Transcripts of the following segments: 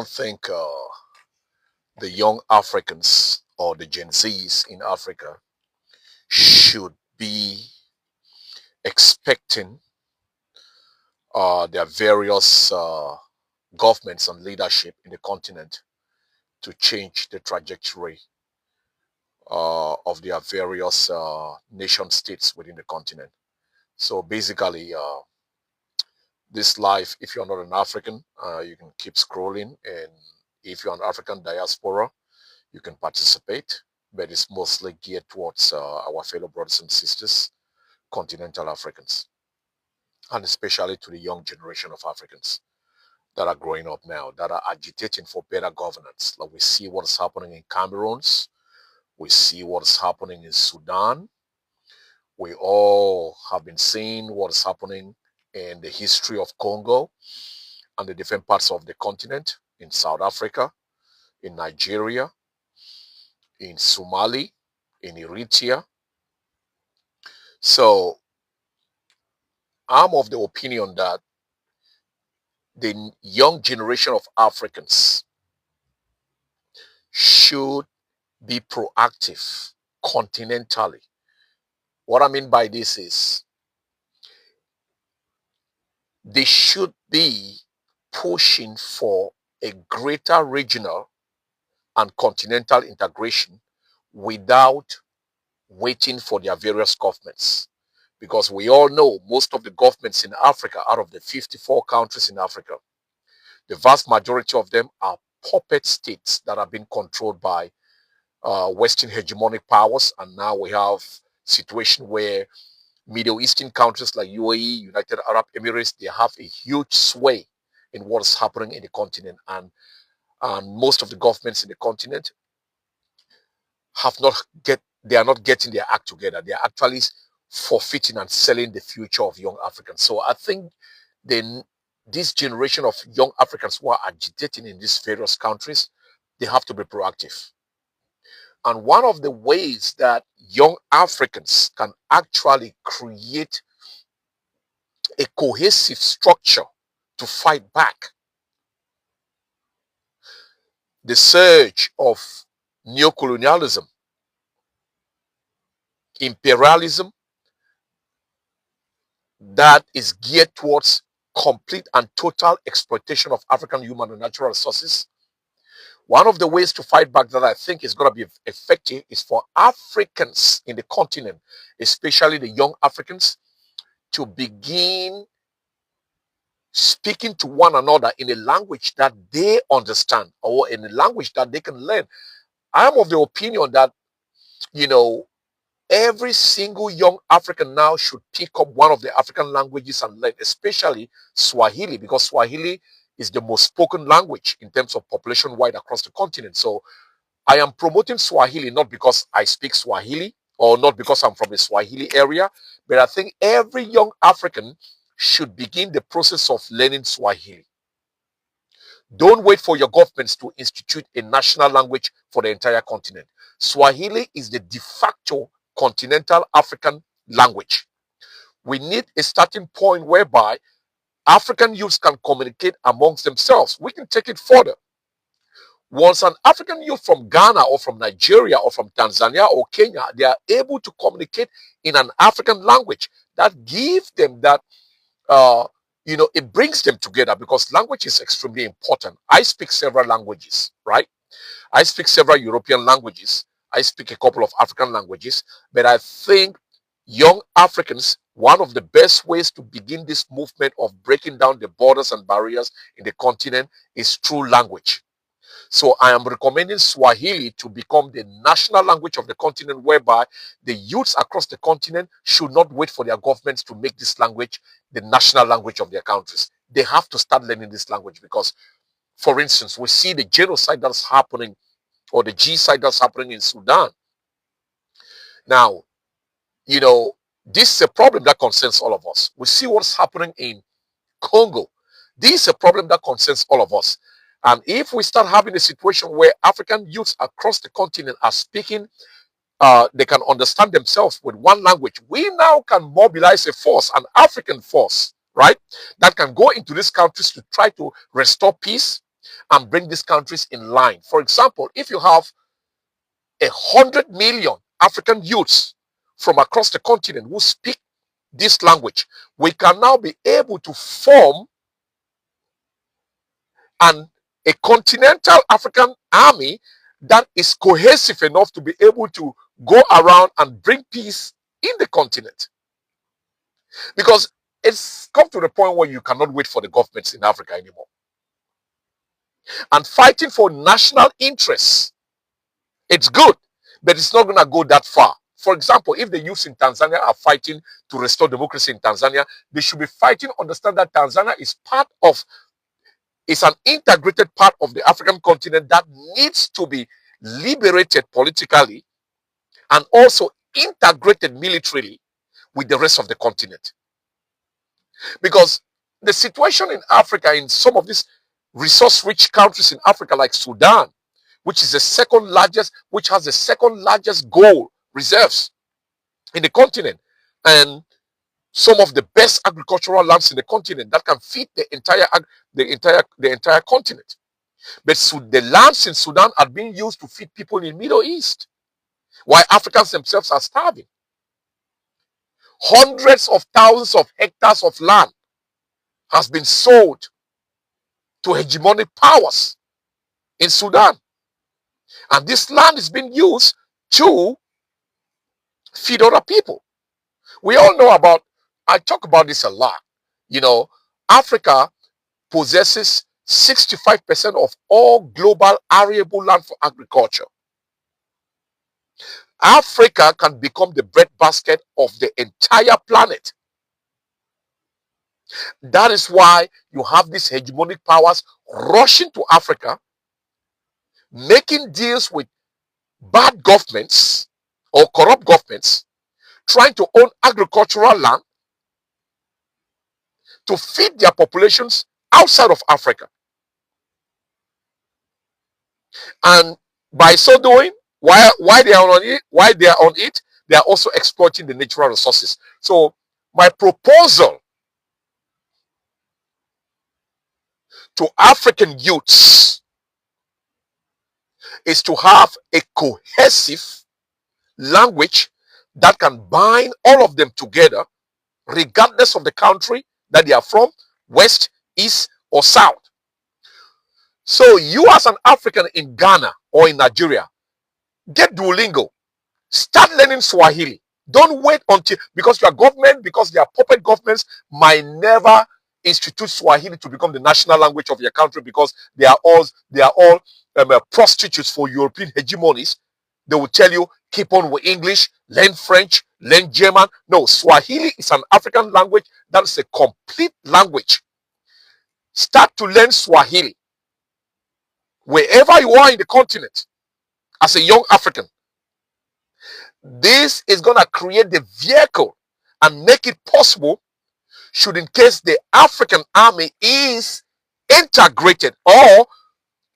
don't think the young Africans or the Gen Zs in Africa should be expecting their various governments and leadership in the continent to change the trajectory of their various nation states within the continent. So basically, this life, if you're not an African, you can keep scrolling, and if you're an African diaspora, you can participate, but it's mostly geared towards our fellow brothers and sisters, continental Africans, and especially to the young generation of Africans that are growing up now, that are agitating for better governance. Like we see what's happening in Cameroon, we see what's happening in Sudan. We all have been seeing what's happening in the history of Congo and the different parts of the continent, in South Africa, in Nigeria, in Somali, in Eritrea. So I'm of the opinion that the young generation of Africans should be proactive continentally. What I mean by this is they should be pushing for a greater regional and continental integration without waiting for their various governments. Because we all know most of the governments in Africa, out of the 54 countries in Africa, the vast majority of them are puppet states that are being controlled by Western hegemonic powers. And now we have a situation where Middle Eastern countries like UAE, United Arab Emirates, they have a huge sway in what is happening in the continent. And most of the governments in the continent they are not getting their act together. They are actually forfeiting and selling the future of young Africans. So I think this generation of young Africans who are agitating in these various countries, they have to be proactive. And one of the ways that young Africans can actually create a cohesive structure to fight back the surge of neocolonialism, imperialism that is geared towards complete and total exploitation of African human and natural resources. One of the ways to fight back that I think is going to be effective is for Africans in the continent, especially the young Africans, to begin speaking to one another in a language that they understand or in a language that they can learn. I am of the opinion that, every single young African now should pick up one of the African languages and learn, especially Swahili, because Swahili is the most spoken language in terms of population wide across the continent. So I am promoting Swahili not because I speak Swahili or not because I'm from the Swahili area, but I think every young African should begin the process of learning Swahili. Don't wait for your governments to institute a national language for the entire continent. Swahili is the de facto continental African language. We need a starting point whereby African youths can communicate amongst themselves. We can take it further. Once an African youth from Ghana or from Nigeria or from Tanzania or Kenya, they are able to communicate in an African language, that gives them that, it brings them together, because language is extremely important. I speak several languages, right? I speak several European languages. I speak a couple of African languages, but I think young Africans, one of the best ways to begin this movement of breaking down the borders and barriers in the continent is through language. So I am recommending Swahili to become the national language of the continent, whereby the youths across the continent should not wait for their governments to make this language the national language of their countries. They have to start learning this language because, for instance, we see the genocide that's happening, or the genocide that's happening in Sudan. Now, this is a problem that concerns all of us. We see what's happening in Congo. This is a problem that concerns all of us. And if we start having a situation where African youths across the continent are speaking, they can understand themselves with one language, we now can mobilize a force, an African force, right, that can go into these countries to try to restore peace and bring these countries in line. For example, if you have 100 million African youths from across the continent who speak this language, we can now be able to form a continental African army that is cohesive enough to be able to go around and bring peace in the continent. Because it's come to the point where you cannot wait for the governments in Africa anymore. And fighting for national interests, it's good, but it's not going to go that far. For example, if the youths in Tanzania are fighting to restore democracy in Tanzania, they should be fighting, understand that Tanzania is an integrated part of the African continent that needs to be liberated politically and also integrated militarily with the rest of the continent. Because the situation in Africa, in some of these resource-rich countries in Africa like Sudan, which has the second largest gold reserves in the continent, and some of the best agricultural lands in the continent that can feed the entire continent. But the lands in Sudan are being used to feed people in the Middle East, while Africans themselves are starving. Hundreds of thousands of hectares of land has been sold to hegemonic powers in Sudan. And this land is being used to feed other people. We all know about, I talk about this a lot, Africa possesses 65% of all global arable land for agriculture. Africa can become the breadbasket of the entire planet. That is why you have these hegemonic powers rushing to Africa, making deals with bad governments or corrupt governments, trying to own agricultural land to feed their populations outside of Africa. And by so doing, while they are on it, they are also exploiting the natural resources. So my proposal to African youths is to have a cohesive language that can bind all of them together, regardless of the country that they are from, west, east, or south. So you as an African in Ghana or in Nigeria, get Duolingo. Start learning Swahili. Don't wait until, because their puppet governments might never institute Swahili to become the national language of your country, because they are all prostitutes for European hegemonies. They will tell you, keep on with English, learn French, learn German. No, Swahili is an African language that is a complete language. Start to learn Swahili wherever you are in the continent as a young African. This is going to create the vehicle and make it possible, should in case the African army is integrated, or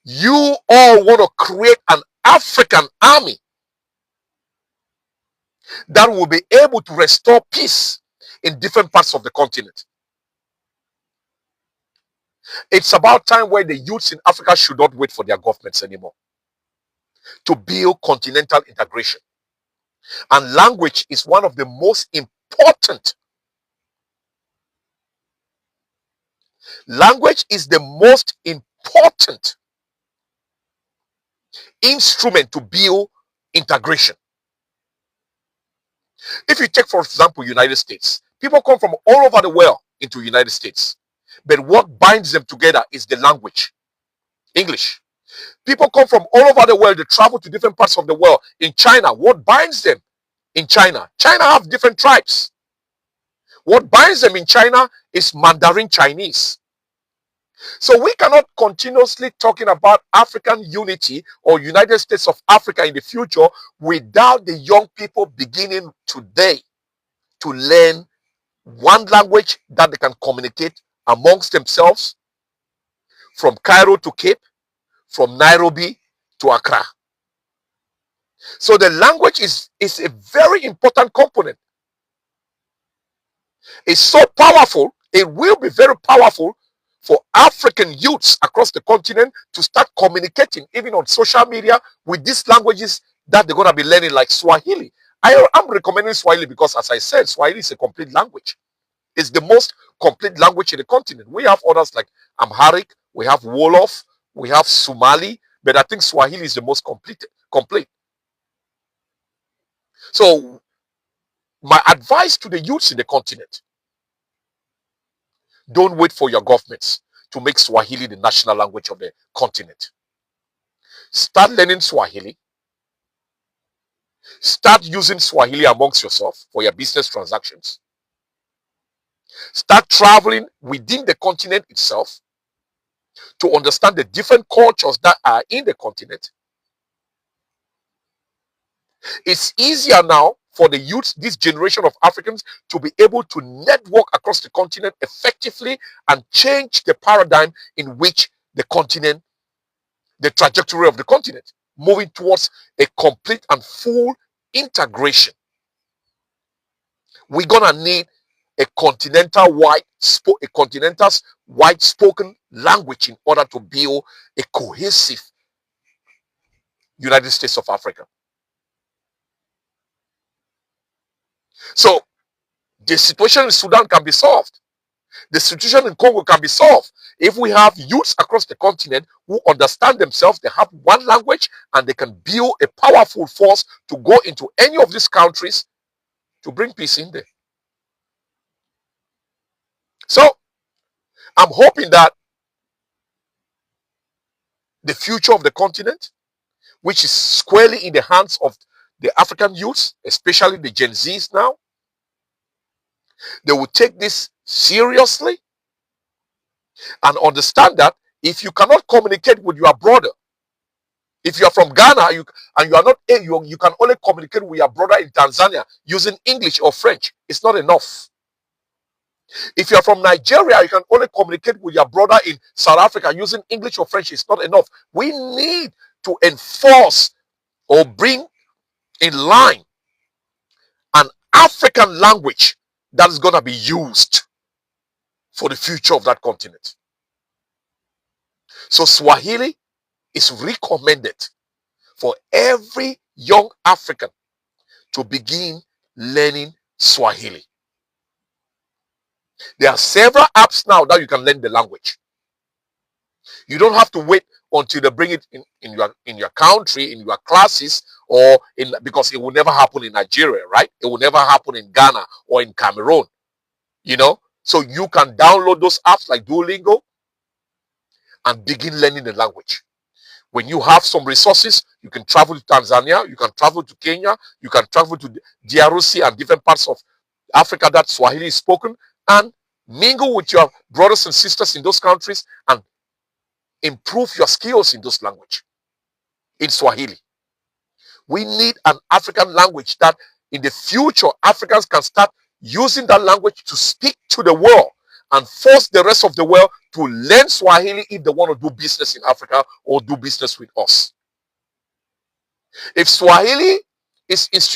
you all want to create an African army that will be able to restore peace in different parts of the continent. It's about time where the youths in Africa should not wait for their governments anymore to build continental integration. And language is one of the most important. Language is the most important instrument to build integration. If you take, for example, United States, people come from all over the world into United States, but what binds them together is the language, English. People come from all over the world, they travel to different parts of the world. In China, what binds them in China? China have different tribes. What binds them in China is Mandarin Chinese. So we cannot continuously talking about African unity or United States of Africa in the future without the young people beginning today to learn one language that they can communicate amongst themselves, from Cairo to Cape, from Nairobi to Accra. So the language is a very important component. It's so powerful, it will be very powerful for African youths across the continent to start communicating, even on social media, with these languages that they're going to be learning, like Swahili. I'm recommending Swahili because, as I said, Swahili is a complete language. It's the most complete language in the continent. We have others like Amharic, we have Wolof, we have Somali, but I think Swahili is the most complete. So my advice to the youths in the continent: don't wait for your governments to make Swahili the national language of the continent. Start learning Swahili. Start using Swahili amongst yourself for your business transactions. Start traveling within the continent itself to understand the different cultures that are in the continent. It's easier now for the youth, this generation of Africans, to be able to network across the continent effectively and change the paradigm in which the continent, the trajectory of the continent, moving towards a complete and full integration. We're gonna need a continental wide spoken language in order to build a cohesive United States of Africa. So the situation in Sudan can be solved. The situation in Congo can be solved if we have youths across the continent who understand themselves, they have one language, and they can build a powerful force to go into any of these countries to bring peace in there. So I'm hoping that the future of the continent, which is squarely in the hands of the African youths, especially the Gen Zs now, they will take this seriously and understand that if you cannot communicate with your brother, if you are from Ghana you are not, you can only communicate with your brother in Tanzania using English or French, it's not enough. If you are from Nigeria, you can only communicate with your brother in South Africa using English or French, it's not enough. We need to enforce or bring in line an African language that is going to be used for the future of that continent. So Swahili is recommended for every young African to begin learning Swahili. There are several apps now that you can learn the language. You don't have to wait until they bring it in your country, in your classes, or because it will never happen in Nigeria, right? It will never happen in Ghana or in Cameroon, So you can download those apps like Duolingo and begin learning the language. When you have some resources, you can travel to Tanzania, you can travel to Kenya, you can travel to DRC and different parts of Africa that Swahili is spoken, and mingle with your brothers and sisters in those countries and improve your skills in those language, in Swahili. We need an African language that in the future Africans can start using that language to speak to the world and force the rest of the world to learn Swahili if they want to do business in Africa or do business with us. If Swahili is